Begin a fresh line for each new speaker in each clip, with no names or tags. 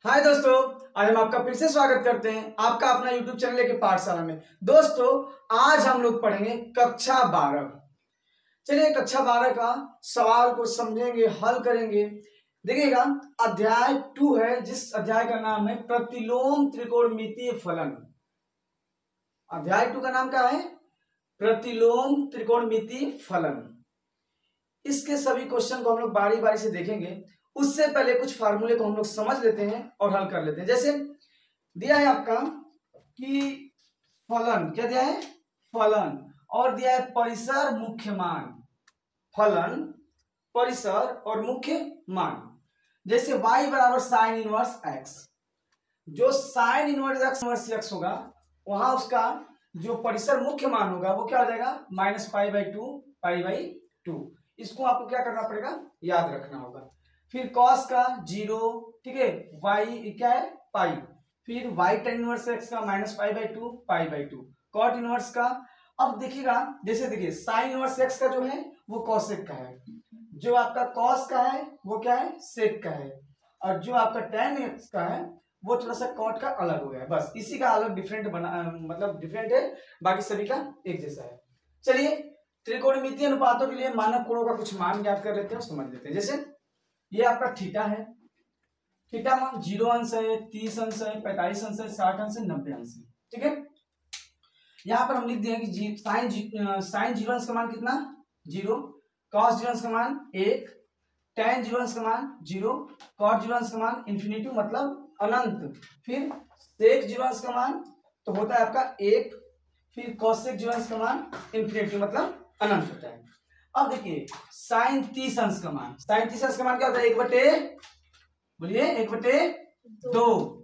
हाय दोस्तों, आज हम आपका फिर से स्वागत करते हैं आपका अपना YouTube चैनल लेके पाठशाला में। दोस्तों, आज हम लोग पढ़ेंगे कक्षा 12। चलिए कक्षा 12 का सवाल को समझेंगे, हल करेंगे। देखिएगा, अध्याय 2 है, जिस अध्याय का नाम है प्रतिलोम त्रिकोणमितीय फलन। अध्याय 2 का नाम क्या है? प्रतिलोम त्रिकोणमितीय फलन। इसके सभी क्वेश्चन को हम लोग बारी बारी से देखेंगे। उससे पहले कुछ फार्मूले को हम लोग समझ लेते हैं और हल कर लेते हैं। जैसे दिया है आपका कि फलन, क्या दिया है? फलन, और दिया है परिसर मुख्य मान। फलन, परिसर और मुख्य मान। जैसे y बराबर साइन इनवर्स x, जो साइन इनवर्स x होगा वहां उसका जो परिसर मुख्य मान होगा वो क्या हो जाएगा? -π/2 इसको आपको क्या करना पड़ेगा? याद रखना होगा। फिर cos का 0, ठीक है, y क्या है? पाई। फिर y tan इनवर्स x का -π/2 cot इनवर्स का। अब देखिएगा, जैसे देखिए साइन इनवर्स x का जो है वो कॉसेक का है, जो आपका cos का है वो क्या है? सेक का है, और जो आपका tan x का है वो थोड़ा सा cot का अलग हो गया है। बस इसी का अलग डिफरेंट बना, मतलब डिफरेंट है, बाकी सभी का एक जैसा है। चलिए त्रिकोणमितीय अनुपातों के लिए मानक कोणों का कुछ मान ज्ञात कर लेते हैं, समझ लेते हैं। जैसे ये आपका थीटा है, थीटा मान 0 अंश है, 30 अंश है, 45 अंश है, 60 अंश है, 90 अंश है, ठीक है। यहां पर हम लिख दिए कि साइन 0 अंश का मान कितना? 0, cos 0 अंश का मान 1, tan 0 अंश का मान 0, cot 0 अंश का मान इन्फिनिटी मतलब अनंत, फिर sec 0 अंश का मान तो होता है आपका 1, फिर cosec 0 अंश का मान इन्फिनिटी मतलब अनंत होता है। अब देखिए साइन 30 अंश का मान, साइन 30 अंश का मान क्या होता है? 1/2।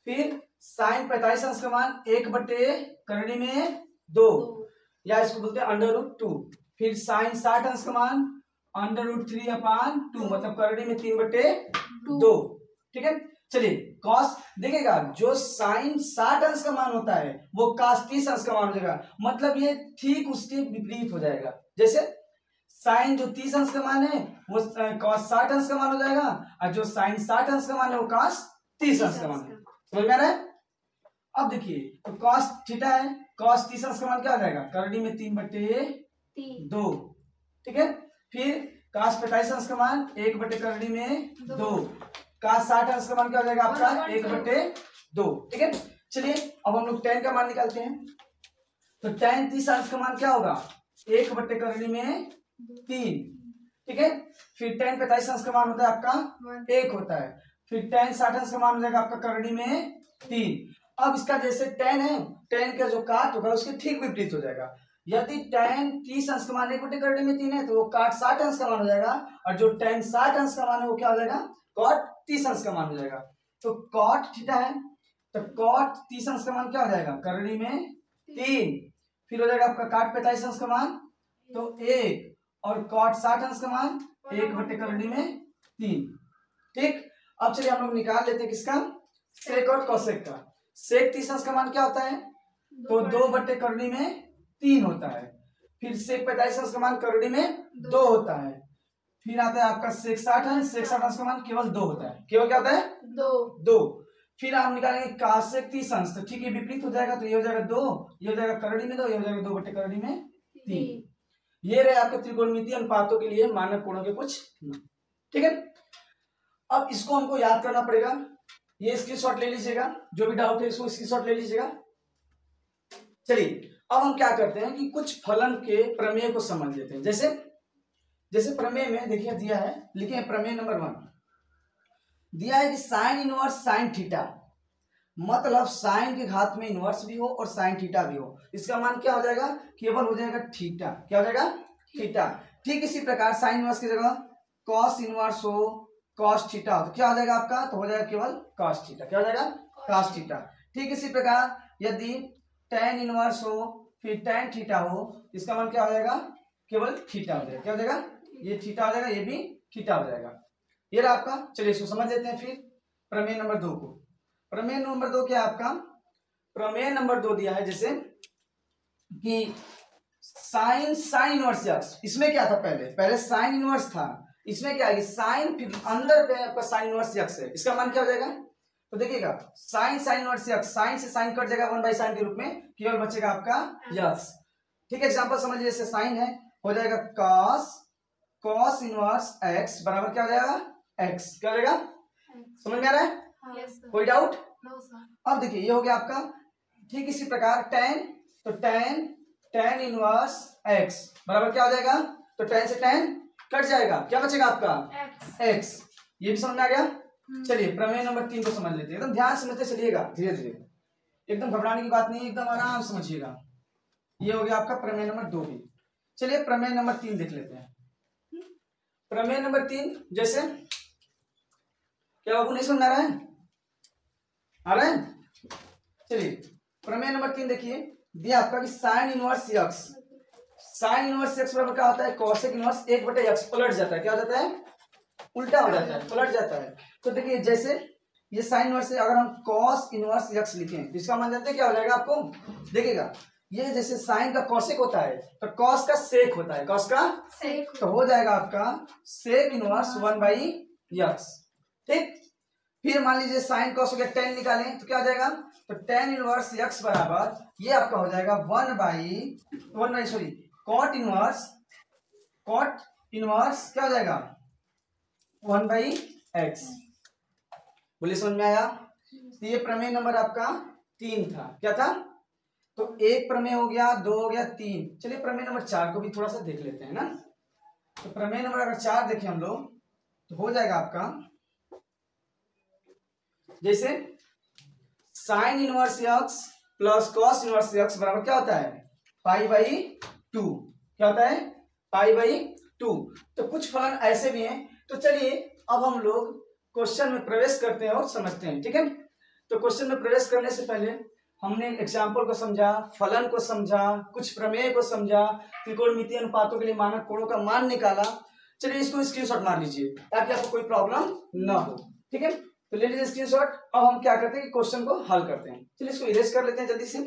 फिर साइन 45 अंश का मान 1/करनी में 2, या इसको बोलते हैं √2। फिर साइन 60 अंश का मान √3/2 मतलब करनी में 3/2, ठीक है। चलिए कॉस देखिएगा, जो साइन 60 अंश का मान होता है वो cos 30 अंश का मान हो जाएगा, मतलब ये ठीक उसके विपरीत हो जाएगा। जैसे साइन जो 30 अंश का मान है वो cos 60 अंश का मान हो जाएगा, और जो साइन 60 अंश का मान है वो cos 30 अंश का मान है। समझ में आ रहा है? अब देखिए तो cos थीटा है, cos 30 अंश का मान क्या आ जाएगा? करनी में 3/2, ठीक है। फिर cos 45 अंश का मान 1/करनी में 2, cos 60 अंश का मान क्या हो जाएगा आपका? 1/2, ठीक है। चलिए अब हम लोग tan का मान निकालते हैं। तो tan 30 अंश का मान क्या होगा? 1/करनी में 3, ठीक है। फिर tan 45 अंश का मान होता है आपका 1 होता है। फिर tan 60 अंश का मान हो जाएगा आपका करनी में 3। अब इसका जैसे tan है, tan का जो काट होगा उसके ठीक विपरीत हो जाएगा। यदि tan 30 अंश का मान 1/करनी में 3 है तो वो काट 60 अंश का मान हो जाएगा, और जो tan 60 अंश का मान है वो क्या हो जाएगा? cot 30 अंश का मान हो जाएगा। तो cot थीटा है तो cot 30 अंश का मान क्या हो जाएगा? करनी में 3। फिर हो जाएगा आपका काट 45 अंश का मान तो 1, और cot 60 अंश का मान 1/करनी में 3, ठीक। अब चलिए हम लोग निकाल लेते हैं किसका? सेक और कोसेक का। सेक 30 अंश का मान क्या होता है? तो 2/करनी में 3 होता है। फिर सेक 45 अंश का मान करनी में 2 होता है। फिर आता है आपका सेक 60 अंश, सेक 60 अंश का मान केवल 2 होता है। केवल क्या होता है? 2। फिर हम निकालेंगे कासेक 30 अंश, तो ठीक है विपरीत हो जाएगा, तो ये हो जाएगा 2, ये हो जाएगा करनी में 2, ये हो जाएगा 2/करनी में 3। ये रहे आपके त्रिकोणमितीय अनुपातों के लिए मानक कोणों के कुछ, ठीक है। अब इसको हमको याद करना पड़ेगा। ये स्क्रीनशॉट ले लीजिएगा, जो भी डाउट है इसको स्क्रीनशॉट ले लीजिएगा। चलिए अब हम क्या करते हैं कि कुछ फलन के प्रमेय को समझ लेते हैं। जैसे प्रमेय में देखिए दिया है, लिखे प्रमेय नंबर 1 दिया है कि साइन इनवर्स साइन थीटा, मतलब साइन के घात में इनवर्स भी हो और साइन थीटा भी हो, इसका मान क्या हो जाएगा? केवल हो जाएगा थीटा। क्या हो जाएगा? थीटा। ठीक इसी प्रकार साइन इनवर्स की जगह कॉस इनवर्स हो, कॉस थीटा हो, तो क्या हो जाएगा आपका? तो हो जाएगा केवल कॉस थीटा। क्या हो जाएगा? Cos theta. ठीक इसी प्रकार यदि tan इनवर्स हो फिर tan थीटा हो, इसका मान क्या हो जाएगा? केवल थीटा हो जाएगा। क्या हो जाएगा? ये थीटा हो जाएगा, ये भी थीटा हो जाएगा। ये रहा आपका। चलिए इसको समझ लेते हैं। फिर प्रमेय नंबर 2 को, प्रमेय नंबर 2 क्या है आपका? प्रमेय नंबर 2 दिया है जैसे कि साइन इनवर्स एक्स, इसमें क्या था? पहले साइन इनवर्स था, इसमें क्या है? साइन फिर अंदर पे आपका साइन इनवर्स एक्स है, इसका मान क्या हो जाएगा? तो देखिएगा sine sine inverse x, sine से साइन कट जाएगा 1/sin के रूप में, केवल बचेगा आपका यक्स। ठीक है, एग्जांपल समझ लीजिए, जैसे साइन है हो जाएगा cos इनवर्स x बराबर क्या हो जाएगा x, क्या हो जाएगा, समझ में आ रहा है? कोई डाउट? अब देखिए ये हो गया आपका। ठीक इसी प्रकार tan, तो tan इनवर्स x बराबर क्या हो जाएगा, तो tan से tan कट जाएगा, क्या बचेगा आपका x। ये भी समझ में आ गया। चलिए प्रमेय नंबर 3 को समझ लेते हैं, एकदम ध्यान समझते चलिएगा, धीरे धीरे, एकदम घबराने की बात नहीं, एकदम आराम समझिएगा। ये हो गया आपका प्रमेय नंबर 2 भी। चलिए प्रमेय नंबर 3 देख लेते हैं। प्रमेय नंबर 3 जैसे, क्या बाबू नहीं समझ आ रहा है? आ रहा है? चलिए प्रमेय नंबर 3 देखिए, दिया आपका कि sign inverse x, sign inverse x बराबर क्या होता है, कोसेक इनवर्स 1/x, पलट जाता है, क्या हो जाता है, उल्टा हो जाता है, पलट जाता है। तो देखिए जैसे ये साइन इनवर्स से अगर हम कॉस इनवर्स यक्स लिखें तो इसका मान जानते हैं क्या हो जाएगा आपको, देखिएगा ये जैसे साइन का कॉसेक होता है तो कॉस का सेक होता है, कॉस का सेक, तो हो जाएगा आपका सेक इनवर्स 1/x। ठीक, फिर मान लीजिए साइन कॉस हो गया, tan निकालें तो क्या हो जाएगा, तो tan इनवर्स x बराबर ये आपका हो जाएगा कॉट इनवर्स क्या हो जाएगा 1/x। बोलिए समझ में आया? तो ये प्रमेय नंबर आपका 3 था, क्या था, तो एक प्रमेय हो गया, 2 हो गया, 3। चलिए प्रमेय नंबर 4 को भी थोड़ा सा देख लेते हैं ना। तो प्रमेय नंबर अगर 4 देखें हम लोग तो हो जाएगा आपका जैसे sign inverse x plus cos inverse x बराबर क्या होता है, π/2, क्या होता है, π/2। तो कुछ फलन ऐसे भी हैं। तो चलिए अब हम लोग क्वेश्चन में प्रवेश करते हैं और समझते हैं। ठीक है, तो क्वेश्चन में प्रवेश करने से पहले हमने एग्जाम्पल को समझा, फलन को समझा, कुछ प्रमेय को समझा, त्रिकोणमितीय अनुपातों के लिए मानक कोणों का मान निकाला। चलिए इसको स्क्रीनशॉट मार लीजिए ताकि आपको कोई प्रॉब्लम ना हो। ठीक है, तो ले लीजिए स्क्रीनशॉट। अब हम क्या करते हैं कि क्वेश्चन को हल करते हैं। चलिए इसको इरेज कर लेते हैं जल्दी से,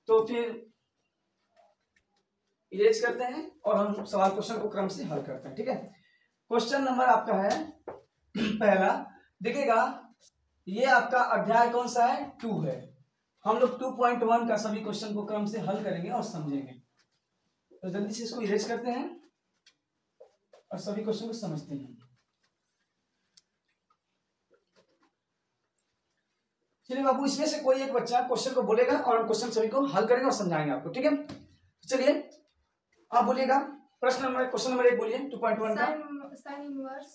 तो फिर इरेज करते हैं और हम सवाल क्वेश्चन को क्रम से हल करते हैं। ठीक है, क्वेश्चन नंबर आपका है पहला, देखिएगा ये आपका अध्याय कौन सा है, 2 है। हम लोग 2.1 का सभी क्वेश्चन को क्रम से हल करेंगे और समझेंगे। तो जल्दी से इसको इरेज करते हैं और सभी क्वेश्चन को समझते हैं। चलिए बाबू इसमें से कोई एक बच्चा क्वेश्चन को बोलेगा और हम क्वेश्चन सभी को हल करेंगे और समझाएंगे आपको। ठीक है, चलिए आप बोलिएगा क्वेश्चन नंबर 1 बोलिए 2.1 का।
साइन इनवर्स,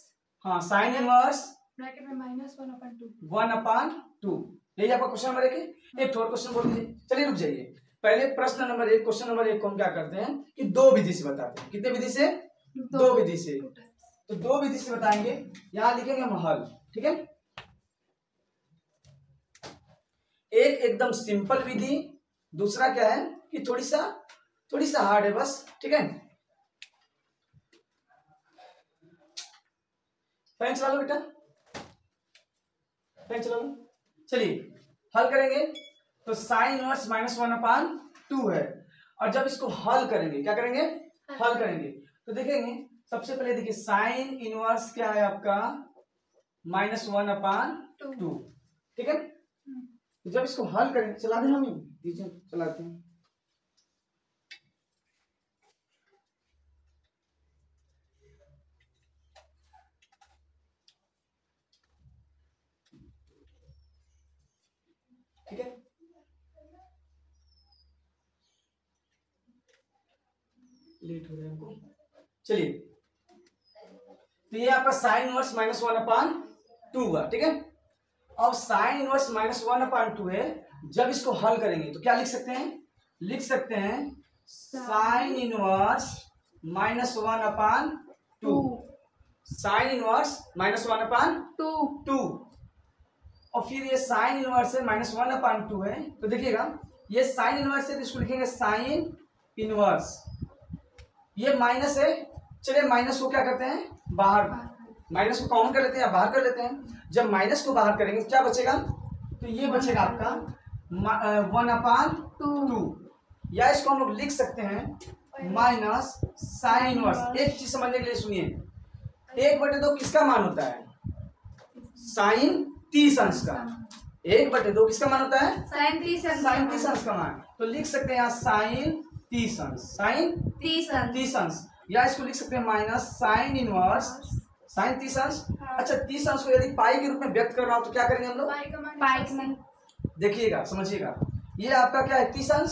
हाँ साइन इनवर्स
ब्रैकेट में -1/2,
1/2, यही आपका क्वेश्चन नंबर 1 है। एक और क्वेश्चन बोल दीजिए। चलिए रुक जाइए, पहले प्रश्न नंबर 1 क्वेश्चन नंबर 1 को हम क्या करते हैं कि 2 विधि से बताते हैं। कितने विधि से, 2 विधि से। तो 2 विधि से बताएंगे, यहां लिखेंगे हम हल। ठीक है, एक एकदम सिंपल विधि, दूसरा क्या है कि थोड़ी सा हार्ड है बस। ठीक है, फैन चला लो बेटा, फैन चला लो। चलिए हल करेंगे। तो साइन इनवर्स -1/2 है और जब इसको हल करेंगे क्या करेंगे, हल करेंगे तो देखेंगे सबसे पहले देखिए साइन इनवर्स क्या है आपका -1/2। ठीक है, तो जब इसको हल करेंगे, चला दें हम दीजिए, चलाते हैं। ठीक है, लेट हो रहा है हमको। चलिए तो ये आपका साइन इनवर्स -1/2 हुआ। ठीक है, अब साइन इनवर्स -1/2 है, जब इसको हल करेंगे तो क्या लिख सकते हैं, लिख सकते हैं साइन इनवर्स -1/2, साइन इनवर्स -1/2। और फिर ये साइन इनवर्स है -1/2 है, तो देखिएगा ये साइन इनवर्स है तो इसको लिखेंगे साइन इनवर्स, ये माइनस है। चलिए माइनस को क्या करते हैं, बाहर, माइनस को कॉमन कर लेते हैं या बाहर कर लेते हैं। जब माइनस को बाहर करेंगे क्या बचेगा, तो ये बचेगा आपका 1/2, या इसको हम लोग लिख सकते हैं माइनस साइन इनवर्स। एक चीज समझने के लिए सुनिए, 1/2 किसका मान होता है, साइन 30 अंश का। 1/2 किसका मान होता है?
साइन 30 अंश
साइन 30 अंश का मान। तो लिख सकते हैं यहाँ साइन 30 अंश, साइन 30 अंश, या इसको लिख सकते हैं माइनस साइन इनवर्स साइन 30 अंश। अच्छा 30 अंश को यदि पाई के रूप में व्यक्त कर रहा हूं तो क्या करेंगे हम लोग?
पाई का मान
देखिएगा समझिएगा, ये आपका क्या है 30 अंश।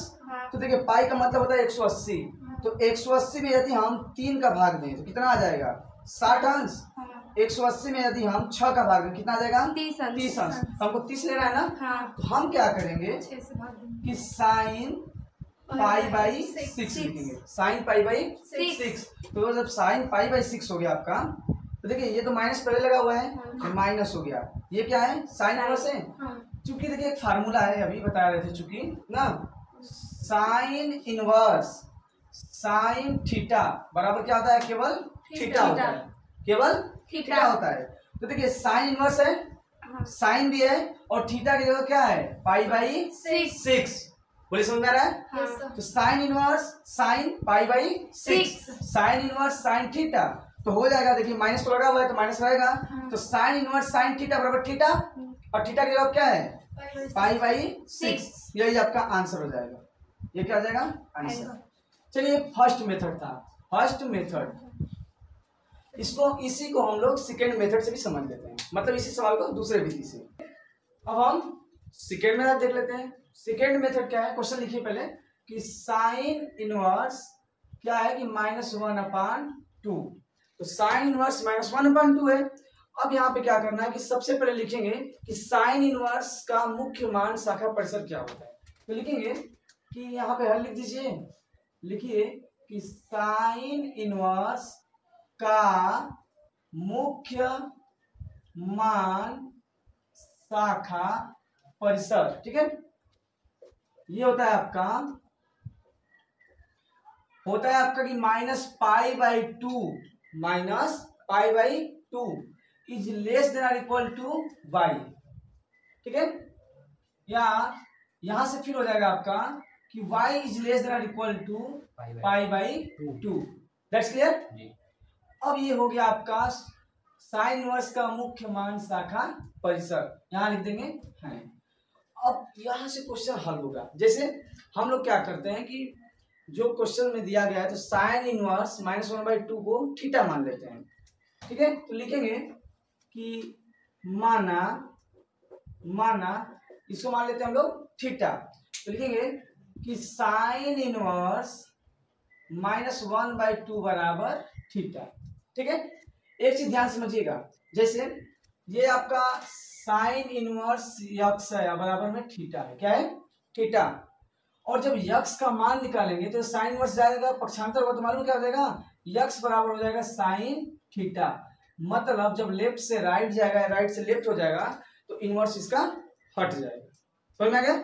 तो देखिए पाई का मतलब होता है 180। तो 180 में यदि हम 3 का भाग दें तो कितना आ जाएगा? 60 अंश। 180 में यदि हम 6 का भाग दें कितना आ जाएगा? 30 अंश। हमको 30 लेना है ना, तो हम क्या करेंगे कि साइन पाई बाई 6 लिखेंगे, साइन पाई बाई 6। तो जब साइन पाई बाई 6 हो गया आपका, तो देखिए ये तो माइनस पहले लगा हुआ है, तो माइनस हो गया। ये क्या है? साइन इनवर्स है। चूंकि देखिए एक फार्मूला है, अभी बता रहे थे चूंकि ना, साइन इनवर्स साइन थीटा बराबर क्या होता है? केवल थीटा होता है, केवल थीटा होता है। तो देखिए साइन इनवर्स है, साइन भी है, और थीटा की जगह क्या है? Pi by 6। बोले समझ में आ रहा है? तो sine inverse sine pi by 6, sine inverse sine theta, तो हो जाएगा। देखिए माइनस तो लगा हुआ है तो माइनस रहेगा। तो साइन इनवर्स साइन थीटा बराबर थीटा, और थीटा की जगह क्या है? Pi by 6। यही आपका आंसर हो जाएगा। ये क्या आ जाएगा? आंसर। चलिए फर्स्ट मेथड था, फर्स्ट मेथड। इसको इसी को हम लोग सेकेंड मेथड से भी समझ लेते हैं, मतलब इसी सवाल को दूसरे विधि से। अब हम सेकेंड मेथड देख लेते हैं। सेकेंड मेथड क्या है? क्वेश्चन लिखिए पहले कि साइन इनवर्स क्या है कि -1/2। तो साइन इनवर्स -1/2 है। अब यहाँ पे क्या करना है कि सबसे पहले लिखेंगे कि साइन इनवर्स का मुख्य मान शाखा परिसर क्या होता है। तो लिखेंगे कि यहाँ पे हल लिख दीजिए, लिखिए कि साइन इनवर्स का मुख्य मान शाखा परिसर, ठीक है, ये होता है आपका कि -π/2 इज लेस देन और इक्वल टू y, ठीक है। या यहां से फिर हो जाएगा आपका कि y इज लेस देन और इक्वल टू π/2। That's clear. अब ये हो गया आपका साइन इनवर्स का मुख्य मान शाखा परिसर, यहां लिख देंगे है। अब यहां से क्वेश्चन हल होगा। जैसे हम लोग क्या करते हैं कि जो क्वेश्चन में दिया गया है तो साइन इनवर्स -1/2 को थीटा मान लेते हैं, ठीक है। तो लिखेंगे कि माना इसको मान लेते हैं हम लोग थीटा। तो लिखेंगे कि साइन इनवर्स -1/2 बराबर थीटा, ठीक है। एक चीज ध्यान समझिएगा, जैसे ये आपका साइन इनवर्स यक्स है बराबर में थीटा है, क्या है? थीटा। और जब यक्स का मान निकालेंगे तो साइन इनवर्स जाएगा पक्षांतर होगा, तो मालूम क्या हो जाएगा? यक्स बराबर हो जाएगा साइन थीटा। मतलब जब लेफ्ट से राइट जाएगा, राइट से लेफ्ट हो जाएगा, तो इनवर्स इसका हट जाएगा। समझ में आ गया?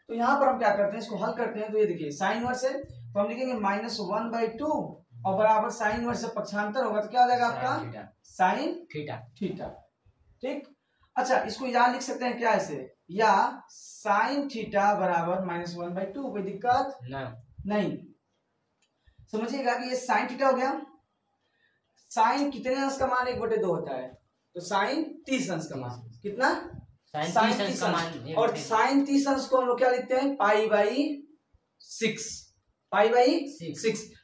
तो यहाँ पर हम क्या करते हैं, इसको हल करते हैं। तो ये देखिए साइन इनवर्स है, तो हम लिखेंगे -1/2 और बराबर साइन इनवर्स से पक्षांतर होगा तो क्या हो जाएगा आपका? साइन थीटा, ठीक। अच्छा इसको यहाँ लिख सकते हैं क्या ऐसे, या साइन थीटा बराबर -1/2। कोई दिक्कत नहीं। समझिएगा कि ये साइन थीटा हो गया। साइन कितने अंश का मान 1/2 होता है? तो साइन 30 अंश का मान कितना? साइन 30 अंश। और साइन 30 अंश को हम लोग क्या लिखते हैं? π/6।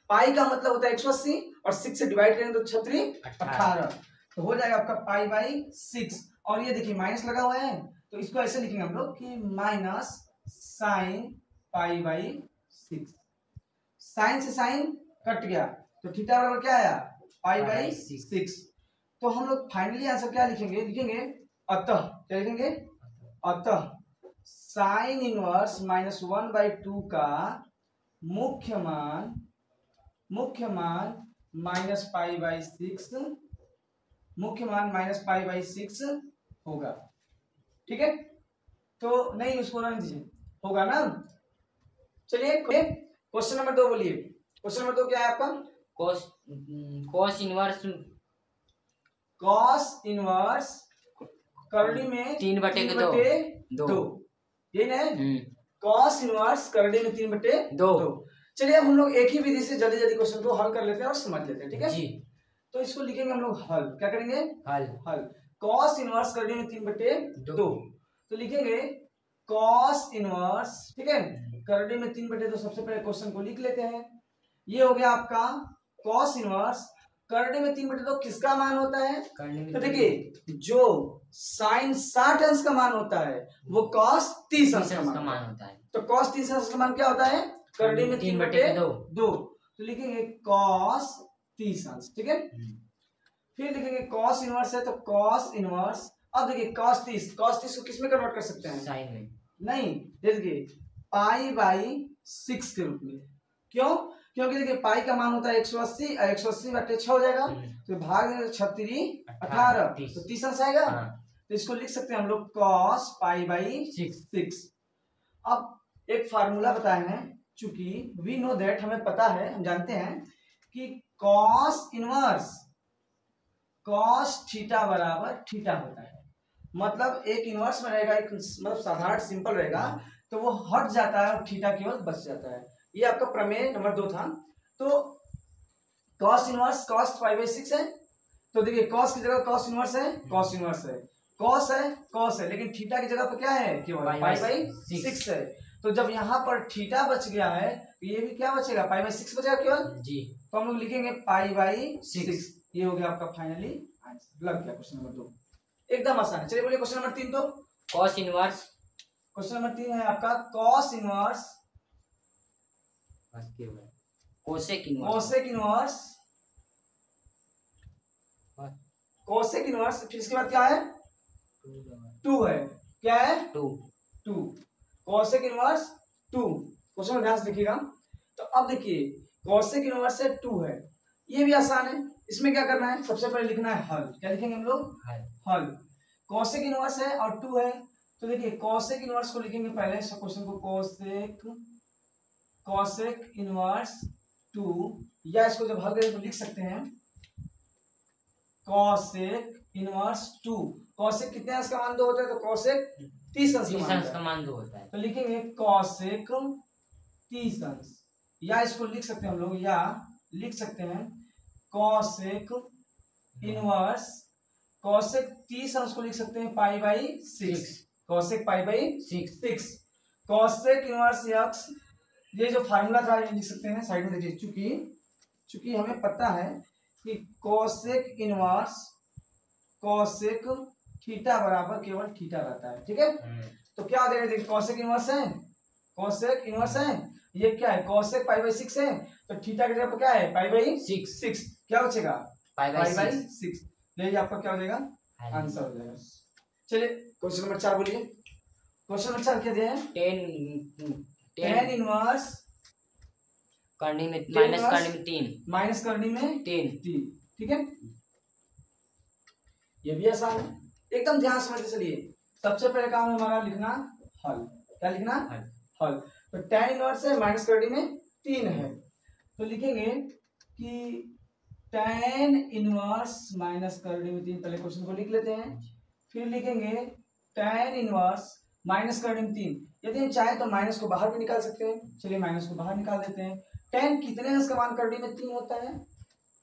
पाई का मतलब होता है 180 और 6 से डिवाइड करेंगे तो 18। तो हो जाएगा आपका π/6। और ये देखिए माइनस लगा हुआ है, तो इसको ऐसे लिखेंगे हम लोग कि माइनस साइन π/6। साइन से साइन कट गया तो थीटा बराबर क्या आया? π/6। तो हम लोग फाइनली आंसर क्या लिखेंगे? अतः क्या लिखेंगे? अतः साइन इनवर्स -1/2 का मुख्य मान -π/6 होगा, ठीक है। तो नहीं उसको रहने दीजिए, होगा ना। चलिए क्वेश्चन नंबर 2 बोलिए। क्वेश्चन नंबर 2 क्या है आपका?
कॉस
इनवर्स करड़ी में 3/2, ये ना कॉस इनवर्स करड़ी में 3/2। चलिए अब हम लोग एक ही विधि से जल्दी क्वेश्चन को हल कर लेते हैं और समझ लेते हैं, ठीक है जी। तो इसको लिखेंगे हम लोग हल। क्या करेंगे? हल। कॉस इनवर्स करने में 3/2, तो लिखेंगे कॉस इनवर्स, ठीक है, करने में 3/2। सबसे पहले क्वेश्चन को लिख लेते हैं। ये हो गया आपका कॉस इनवर्स करने में 3/2 किसका मान होता है? तो देखिए जो साइन 60 अंश का मान होता है वो कॉस 30 अंश का मान होता है। तो कॉस 30 अंश का मान क्या होता है? करने में 3/2, तो लिखेंगे कॉस 30 अंश, ठीक है। फिर लिखेंगे कॉस इनवर्स है तो कॉस इनवर्स, अब देखिए cos 30 को किस में कन्वर्ट कर सकते हैं?
साइन में।
नहीं, देखिए π/6 के रूप में। क्यों? क्योंकि देखिए पाई का मान होता है 180, 180/6 हो जाएगा, तो भाग 36 18, तो 30 अंश आएगा। तो इसको लिख सकते हैं हम लोग cos π/6। अब एक फार्मूला बताए हैं, चूंकि वी नो दैट, हमें पता है, हम जानते हैं कि cos इनवर्स cos थीटा बराबर थीटा होता है। मतलब एक इनवर्स में रहेगा, एक मतलब साधारण सिंपल रहेगा, तो वो हट जाता है और थीटा केवल बच जाता है। ये आपका प्रमेय नंबर 2 था। तो cos इनवर्स cos π/6 है, तो देखिए cos की जगह cos इनवर्स है, cos इनवर्स है, cos है cos है, लेकिन थीटा की जगह पर क्या है? केवल π/6 है। तो जब यहाँ पर थीटा बच गया है तो ये भी क्या बचेगा? π/6 बचेगा केवल जी। तो हम लोग लिखेंगे π/6। ये हो गया आपका फाइनली आंसर। लग गया क्वेश्चन नंबर 2, एकदम आसान है। चलिए बोलिए क्वेश्चन नंबर 3। तो
cos इनवर्स,
क्वेश्चन नंबर 3 है आपका cos इनवर्स
कोसेक
इनवर्स, फिर इसके बाद क्या है? 2 है। क्या है? 2 कोसेक इनवर्स 2। क्वेश्चन में ध्यान से देखिएगा। तो अब देखिए कोसेक इनवर्स से 2 है, ये भी आसान है। इसमें क्या करना है? सबसे पहले लिखना है हल। क्या लिखेंगे हम लोग? हल। कोसेक इनवर्स है और 2 है, तो देखिए कोसेक इनवर्स को लिखेंगे पहले क्वेश्चन को, कोसेक इनवर्स 2, या इसको जब हल करें तो लिख सकते हैं कोसेक इनवर्स 2। कोसेक कितने अंश का मान 2 होता है? तो कोसेक 30 अंश का मान 2 होता है। तो लिखेंगे कोसेक 30 अंश, या इसको लिख सकते हैं हम लोग, या लिख सकते हैं कोसेक इनवर्स, कोसेक 30 अंश को लिख सकते हैं π/6, कोसेक π/6। कोसेक इनवर्स x, ये जो फार्मूला था ये लिख सकते हैं साइड में। देखिए चूंकि हमें पता है कि कोसेक इनवर्स कोसेक थीटा बराबर केवल थीटा रहता है, ठीक है। तो क्या हो जाएगा? देखिए कोसेक इनवर्स है, ये क्या है? कोसेक π/6 है, तो थीटा की जगह पर क्या है? π/6। क्या बचेगा? π/6। यही आपका क्या हो जाएगा? आंसर हो जाएगा। चलिए क्वेश्चन नंबर 4 बोलिए। क्वेश्चन नंबर 4 क्या दिया है? tan इनवर्स
करने में माइनस करने में 3,
ठीक है। ये भी आसान है, एकदम ध्यान समझते चलिए। सबसे पहले काम हमारा लिखना हल। क्या लिखना? हल। तो tan इनवर्स है, माइनस करने में 3 है, तो लिखेंगे कि tan इनवर्स माइनस करने में 3। पहले क्वेश्चन को लिख लेते हैं, फिर लिखेंगे tan इनवर्स माइनस करने में 3। यदि हम चाहे तो माइनस को बाहर भी निकाल सकते हैं। चलिए माइनस को बाहर निकाल देते हैं। tan कितने अंश का मान करने में 3 होता है?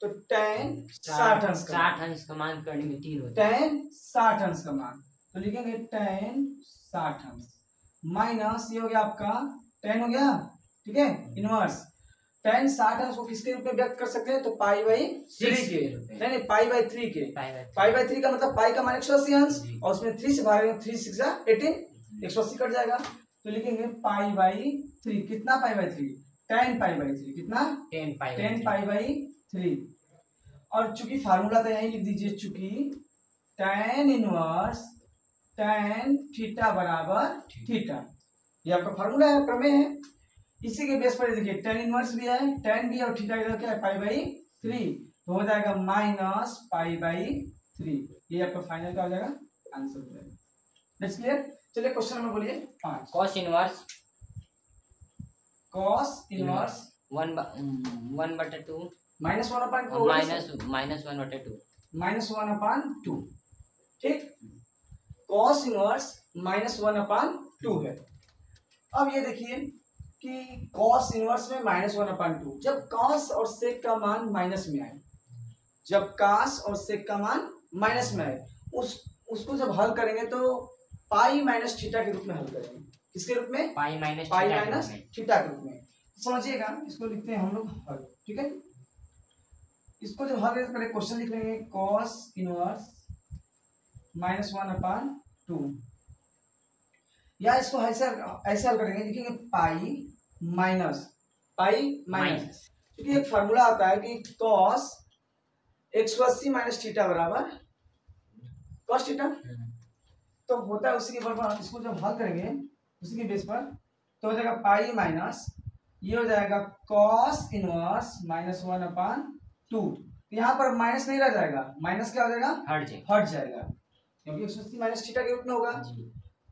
तो tan 60 अंश का मान करने में 3 होता है। tan 60 अंश का मान, तो लिखेंगे tan 60 अंश माइनस, ये हो गया आपका tan हो गया, ठीक है, इनवर्स। tan 60 अंश को किसके रूप में व्यक्त कर सकते हैं? तो π/3 के, नहीं π/3 के। π/3 का मतलब पाई का मान 180 अंश, और उसमें 3 से भागेंगे, 3 6 18, 180 कट जाएगा, तो लिखेंगे π/3। कितना π/3? tan π/3। कितना? tan π/3। और चूंकि फार्मूला तो यही लिख दीजिए, चूंकि tan इनवर्स tan थीटा बराबर थीटा, ये आपका फार्मूला है, प्रमेय है। इसी के बेस पर देखिए tan इनवर्स भी है, tan भी, और थीटा का क्या है? π/3, तो हो जाएगा माइनस π/3। ये आपका फाइनल का हो जाएगा, आंसर हो जाएगा। That's clear. चलिए क्वेश्चन नंबर बोलिए 5।
cos इनवर्स 1/2
-1/2, ठीक। cos इनवर्स -1/2 है। अब ये देखिए कि cos इनवर्स में -1/2, जब cos और sec का मान माइनस में आए, जब cos और sec का मान माइनस में आए, उसको जब हल करेंगे तो पाई माइनस थीटा के रूप में हल करेंगे। किसके रूप में?
पाई माइनस
थीटा के रूप में। समझिएगा, इसको लिखते हैं हम लोग हल। ठीक है, इसको जब हल करेंगे पहले क्वेश्चन लिख लेंगे cos इनवर्स -1/2, या इसको ऐसे ऐसे हल करेंगे, लिखेंगे पाई माइनस क्योंकि एक फार्मूला आता है कि cos 180 माइनस थीटा बराबर cos थीटा, तो होता है उसी के बराबर। इसको जब हल करेंगे उसी के बेस पर तो हो जाएगा पाई माइनस, ये हो जाएगा cos इनवर्स -1/2। यहाँ पर माइनस नहीं रह जाएगा, माइनस क्या हो जाएगा? हट जाएगा, क्योंकि 180 माइनस थीटा के रूप में होगा।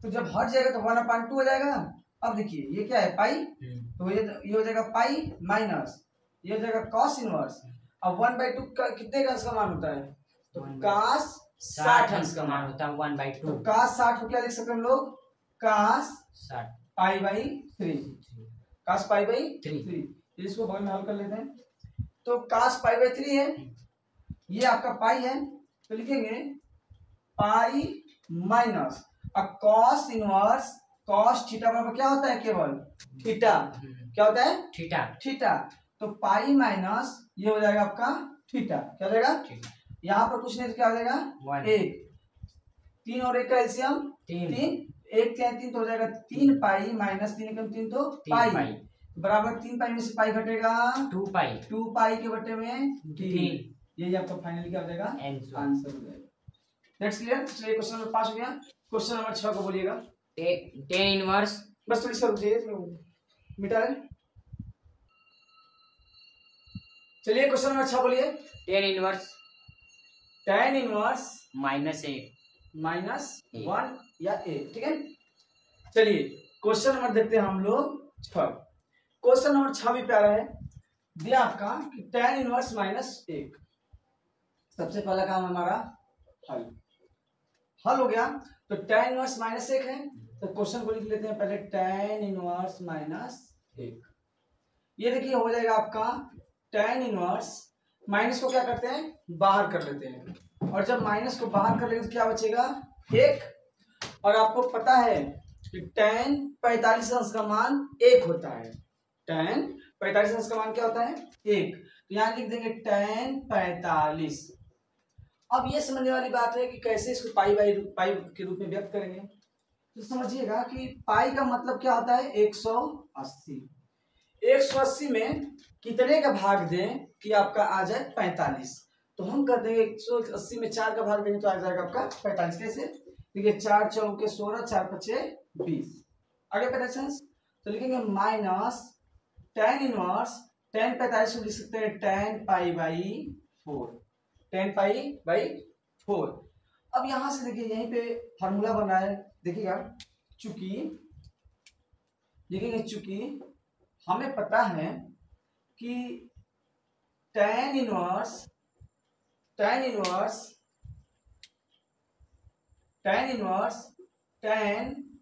तो जब हट जाएगा तो 1/2 हो जाएगा। अब देखिए ये क्या है? पाई, तो ये हो जाएगा पाई माइनस, ये हो जाएगा cos इनवर्स। अब 1/2 का कितने का इसका मान होता है? तो cos 60 अंश का मान होता है
1/2।
तो cos 60 को क्या लिख सकते हैं हम लोग? cos
60
पाई/3, cos पाई/3। इसको बगल में हल कर लेते हैं। तो cos पाई/3 है, ये आपका पाई है, तो लिखेंगे पाई माइनस अब cos इनवर्स cos थीटा बराबर क्या होता है? केवल थीटा। क्या होता है? थीटा। तो पाई माइनस ये हो जाएगा आपका थीटा। क्या हो जाएगा? यहाँ पर कुछ नहीं तो क्या हो जाएगा? 1, 3 और 1 का एलसीएम 3, 1 3 तो हो जाएगा 3 पाई माइनस 3 कम 3 तो पाई बराबर 3 पाई में से पाई घटेगा 2 पाई के बटे में 3। यही आपका फाइनली क्या हो जाएगा? आंसर हो जाएगा। That's clear. चलिए क्वेश्चन नंबर 5 हो गया। क्वेश्चन नंबर 6 को बोलिएगा।
tan इनवर्स,
बस थोड़ी सा रुक जाइए, मिटा रहे। चलिए क्वेश्चन नंबर 6 बोलिए।
tan इनवर्स
-1 या a। ठीक है, चलिए क्वेश्चन नंबर देखते हैं हम लोग 6। क्वेश्चन नंबर 6 भी प्यारा है। दिया आपका कि tan इनवर्स -1। सबसे पहला काम हमारा हल हो गया। तो tan इनवर्स -1 है, तो क्वेश्चन को लिख लेते हैं पहले tan इनवर्स -1। ये देखिए हो जाएगा आपका tan इनवर्स, माइनस को क्या करते हैं? बाहर कर लेते हैं, और जब माइनस को बाहर कर लेंगे तो क्या बचेगा? 1। और आपको पता है कि tan 45 अंश का मान 1 होता है। tan 45 अंश का मान क्या होता है? 1। तो यहाँ लिख देंगे tan 45। अब ये समझने वाली बात है कि कैसे इसको पाई के रूप में व्यक्त करेंगे। तो समझिएगा कि पाई का मतलब क्या होता है? 180। 180 में कितने का भाग दें कि आपका आ जाए 45? तो हम कर देंगे 180 में 4 का भाग देंगे तो आ जाएगा आपका 45। कैसे? देखिए 4 चौके 16, 4 पचे 20। आगे 45 तो लिखेंगे माइनस tan इनवर्स, tan 45 को लिख सकते हैं tan पाई/4, tan पाई/4। अब यहां से देखिए यहीं पे फॉर्मूला बन रहा है, देखिएगा। चूंकि हमें पता है कि tan इनवर्स tan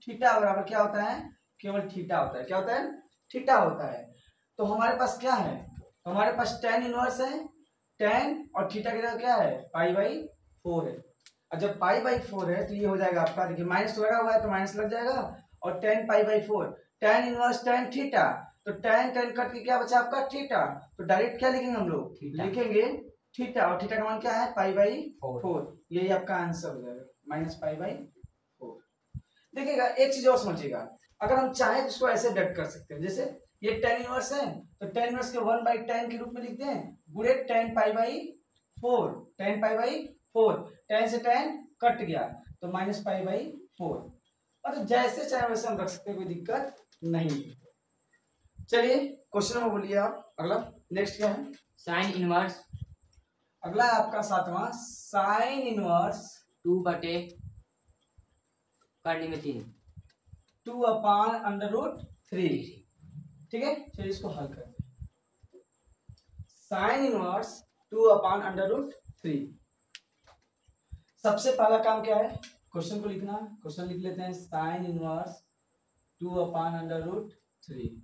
थीटा बराबर क्या होता है? केवल थीटा होता है। क्या होता है? थीटा होता है। तो हमारे पास क्या है? तो हमारे पास tan इनवर्स है, tan और थीटा की जगह क्या है? पाई/4 है। और जब पाई/4 है तो ये हो जाएगा आपका, देखिए माइनस लगा हुआ है तो माइनस लग जाएगा, और tan पाई/4 tan inverse tan theta, तो tan कट के क्या बचा आपका? थीटा। तो डायरेक्ट क्या लिखेंगे हम लोग? लिखेंगे थीटा, और थीटा का मान क्या है? पाई/4। यही आपका आंसर हो जाएगा -पाई/4। देखिएगा एक चीज और समझिएगा, अगर हम चाहें तो इसको ऐसे व्यक्त कर सकते हैं। जैसे ये tan इनवर्स है तो tan इनवर्स के 1/tan के रूप में लिखते हैं, गुणे tan पाई/4। tan से tan कट गया तो -पाई/4। मतलब जैसे चाहे वैसे हम रख सकते हैं, कोई दिक्कत नहीं। चलिए क्वेश्चन नंबर बोलिए आप अगला। नेक्स्ट क्या है?
sin inverse.
अगला है आपका 7वां sin इनवर्स
2/3।
2/√3। ठीक है, चलिए इसको हल करते हैं। sin inverse 2/√3। सबसे पहला काम क्या है? क्वेश्चन को लिखना। क्वेश्चन लिख लेते हैं sin इनवर्स 2/√3।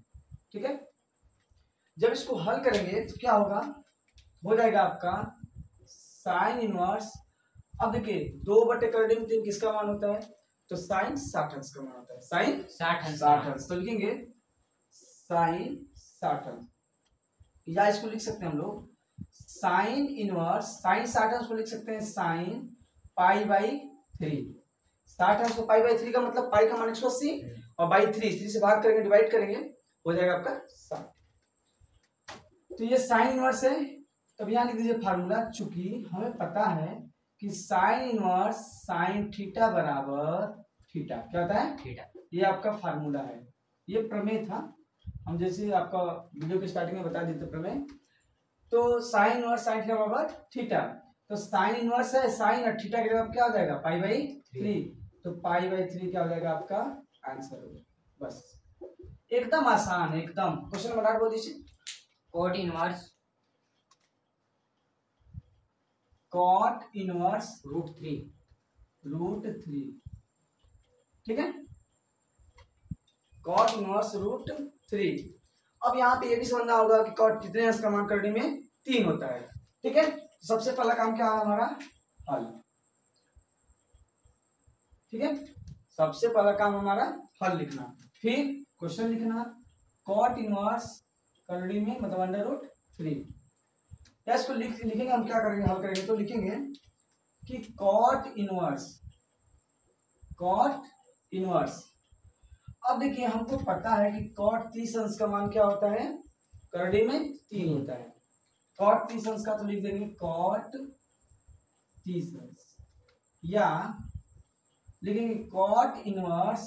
ठीक है, जब इसको हल करेंगे तो क्या होगा? हो जाएगा आपका sin इनवर्स अब देखिए 2/3 किसका मान होता है, तो साइन 60 अंश का मान होता है, साइन
60
अंश। तो लिखेंगे साइन 60 अंश, या इसको लिख सकते हैं हम लोग साइन इनवर्स, साइन 60 अंश को लिख सकते हैं साइन पाई/3। 60 अंश को पाई/3 का मतलब पाई का मान 180 और बाई 3 से भाग करेंगे, डिवाइड करेंगे, हो जाएगा आपका 60। तो ये साइन इनवर्स है। तब यहाँ लिख दीजिए फार्मूला, चूंकि हमें पता है कि साइन इनवर्स साइन थीटा बराबर थीटा, क्या होता है
थीटा।
ये आपका फार्मूला है, ये प्रमेय था। हम जैसे आपका वीडियो के स्टार्टिंग में बता देते प्रमेय। तो साइन इनवर्स साइन थीटा बराबर थीटा, तो साइन इनवर्स है साइन और थीटा के जगह क्या हो जाएगा पाई/3, तो पाई/3 क्या हो जाएगा आपका आंसर होगा। बस एकदम आसान है, एकदम। क्वेश्चन नंबर 8 बोल दीजिए।
कॉट इनवर्स
√3, ठीक है, कॉट इनवर्स √3। अब यहाँ पे ये भी समझना होगा कि कॉट कितने अंश का मान करने में 3 होता है, ठीक है। सबसे पहला काम क्या है हमारा, हल, ठीक है। सबसे पहला काम हमारा हल लिखना, फिर क्वेश्चन लिखना, कॉट इनवर्स करने में मतलब √3। या इसको लिखेंगे हम, क्या करेंगे हल करेंगे तो लिखेंगे कि कॉट इनवर्स। अब देखिए हमको पता है कि कॉट 30 अंश का मान क्या होता है, करड़ी में 3 होता है। कॉट 30 अंश का तो लिख देंगे कॉट 30 अंश, या लिखेंगे कॉट इनवर्स,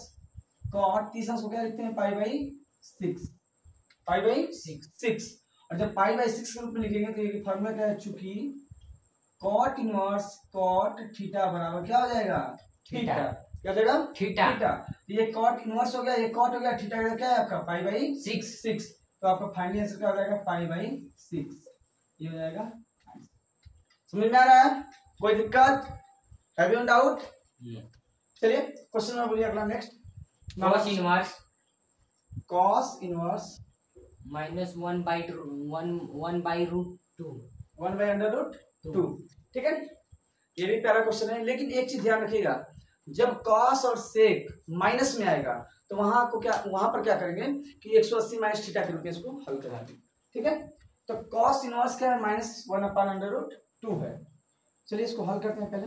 कॉट 30 अंश को क्या लिखते हैं पाई/6, पाई/6। और जब पाई/6 के रूप में लिखेंगे तो ये फॉर्मूला क्या है, चूंकि कॉट इनवर्स कॉट थीटा बराबर क्या हो जाएगा थीटा, क्या हो जाएगा
थीटा।
तो ये कॉट इनवर्स हो गया, ये कॉट हो गया, थीटा का क्या है आपका पाई/6, तो आपका फाइनल आंसर क्या हो जाएगा पाई/6, ये हो जाएगा। समझ में आ रहा है, कोई दिक्कत, हैव यू डाउट? चलिए क्वेश्चन नंबर बोलिए अगला, नेक्स्ट।
कॉस इनवर्स
-1/√2, ठीक है। ये भी प्यारा क्वेश्चन है, लेकिन एक चीज ध्यान रखिएगा, जब कॉस और सेक माइनस में आएगा तो वहां पर क्या करेंगे कि 180 माइनस थीटा के रूप में इसको हल कराएंगे, ठीक है। तो कॉस इनवर्स क्या है -1/√2 है। चलिए इसको हल करते हैं। पहले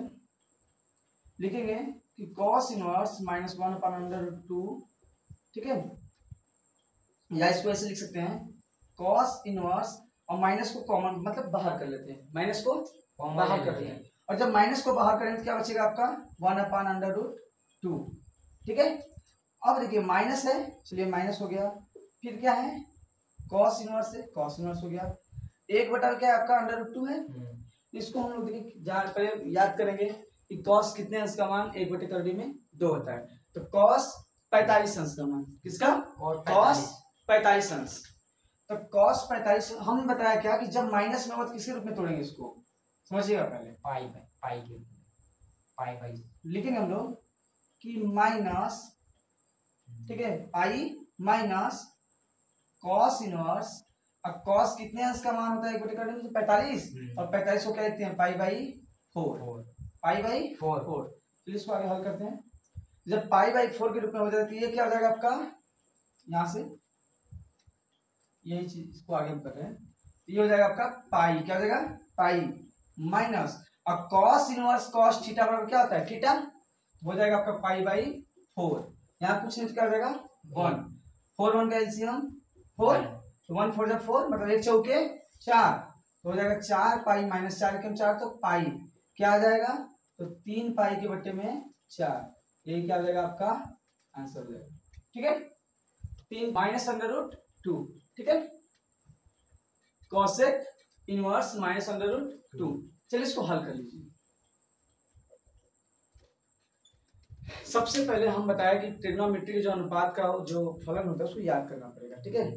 लिखेंगे कि कॉस इनवर्स -1/√2, ठीक है, या इसको ऐसे लिख सकते हैं कॉस इनवर्स, और माइनस को कॉमन मतलब बाहर कर लेते हैं, माइनस को बाहर करते हैं, और जब माइनस को बाहर करेंगे तो क्या बचेगा आपका 1/√2, ठीक है। अब देखिए माइनस है, चलिए माइनस हो गया, फिर क्या है कॉस इनवर्स है, कॉस इनवर्स हो गया, 1/, क्या है आपका √2 है। इसको हम लोग देखिए याद करेंगे कि कॉस कितने अंश का मान 1/3 में 2 होता है, तो कॉस 45 अंश का मान, किसका कॉस 45 अंश। तो कॉस 45 हमने बताया क्या कि जब माइनस में हो तो किसके रूप में तोड़ेंगे इसको, समझिएगा। पहले
पाई
लिखेंगे हम लोग कि माइनस, ठीक है, पाई माइनस कॉस इनवर्स। अब कॉस कितने अंश का मान होता है 1/3 में, 45, और 45 को क्या लिखते हैं पाई/4, पाई/4। चलिए इसको आगे हल करते हैं। जब पाई/4 के रूप में हो जाता है तो ये क्या हो जाएगा आपका, यहां से यही चीज इसको आगे हम कर रहे हैं, ये हो जाएगा आपका पाई, क्या हो जाएगा पाई माइनस, और कॉस इनवर्स कॉस थीटा बराबर क्या होता है थीटा, हो जाएगा आपका पाई/4। यहाँ कुछ नहीं तो क्या हो जाएगा 1, 4 1 का एलसीएम 4, 1 4 जा 4, मतलब 1 चौके 4, तो हो जाएगा 4 पाई माइनस 4 के 4, तो पाई क्या आ जाएगा, तो 3 पाई के बट्टे में 4, ये क्या हो जाएगा आपका आंसर हो जाएगा, ठीक है। 3 -√2, ठीक है, कॉसेक इनवर्स -√2। चलिए इसको हल कर लीजिए। सबसे पहले हम बताया कि ट्रिग्नोमेट्री के जो अनुपात का जो फलन होता है उसको याद करना पड़ेगा, ठीक है।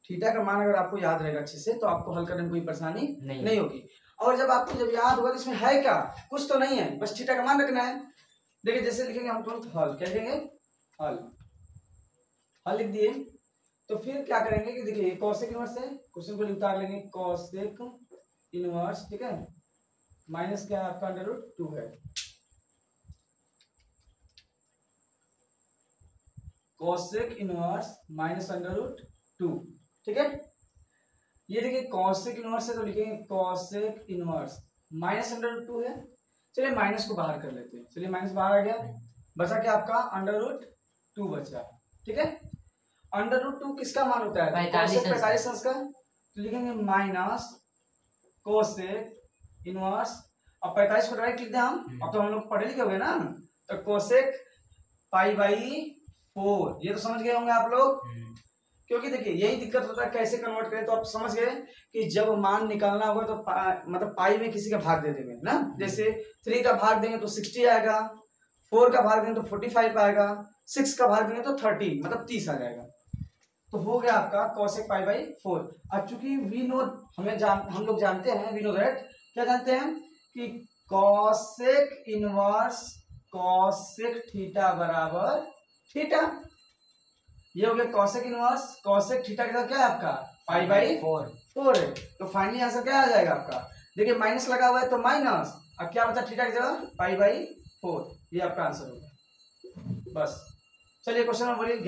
थीटा का मान अगर आपको याद रहेगा अच्छे से तो आपको हल करने में कोई परेशानी नहीं होगी। और जब आपको याद होगा तो इसमें है क्या, कुछ तो नहीं है, बस थीटा का मान रखना है। देखिए जैसे लिखेंगे हम तुरंत हल, क्या लिखेंगे हल लिख दिए, तो फिर क्या करेंगे कि देखिए कॉसेक इनवर्स है, क्वेश्चन को उतार लेंगे कॉसेक इनवर्स, ठीक है, माइनस क्या है आपका √2 है। कॉसेक इनवर्स माइनस √2, ठीक है। ये देखिए कॉसेक इनवर्स है तो लिखेंगे कॉसेक इनवर्स माइनस √2 है। चलिए माइनस को बाहर कर लेते हैं। चलिए माइनस बाहर आ गया, बचा क्या आपका √2 बचा, ठीक है। √2 किसका मान होता है? 45 अंश का, तो लिखेंगे माइनस कोसेक इनवर्स। अब 45 को डायरेक्ट लिख दें हम, अब तो हम लोग पढ़े लिखे हो गए ना, तो कोसेक π/4, ये तो समझ गए होंगे आप लोग। क्योंकि देखिए यही दिक्कत होता है कैसे कन्वर्ट करें, तो आप समझ गए कि जब मान निकालना होगा तो मतलब पाई में किसी का भाग दे देंगे ना। जैसे 3 का भाग देंगे तो 60 आएगा, 4 का भाग देंगे तो 45 आएगा, 6 का भाग देंगे तो 30 मतलब 30 आ जाएगा। तो हो गया आपका cosec π/4। अब चूंकि वी नो हम लोग जानते हैं, वी नो दैट, क्या जानते हैं कि cosec इनवर्स cosec थीटा बराबर थीटा। ये हो गया cosec इनवर्स cosec थीटा के साथ क्या है आपका π/4 है। तो फाइनली आंसर क्या आ जाएगा आपका, देखिए माइनस लगा हुआ है तो माइनस, अब क्या बचा थीटा की जगह π/4, ये आपका आंसर होगा। बस चलिए क्वेश्चन नंबर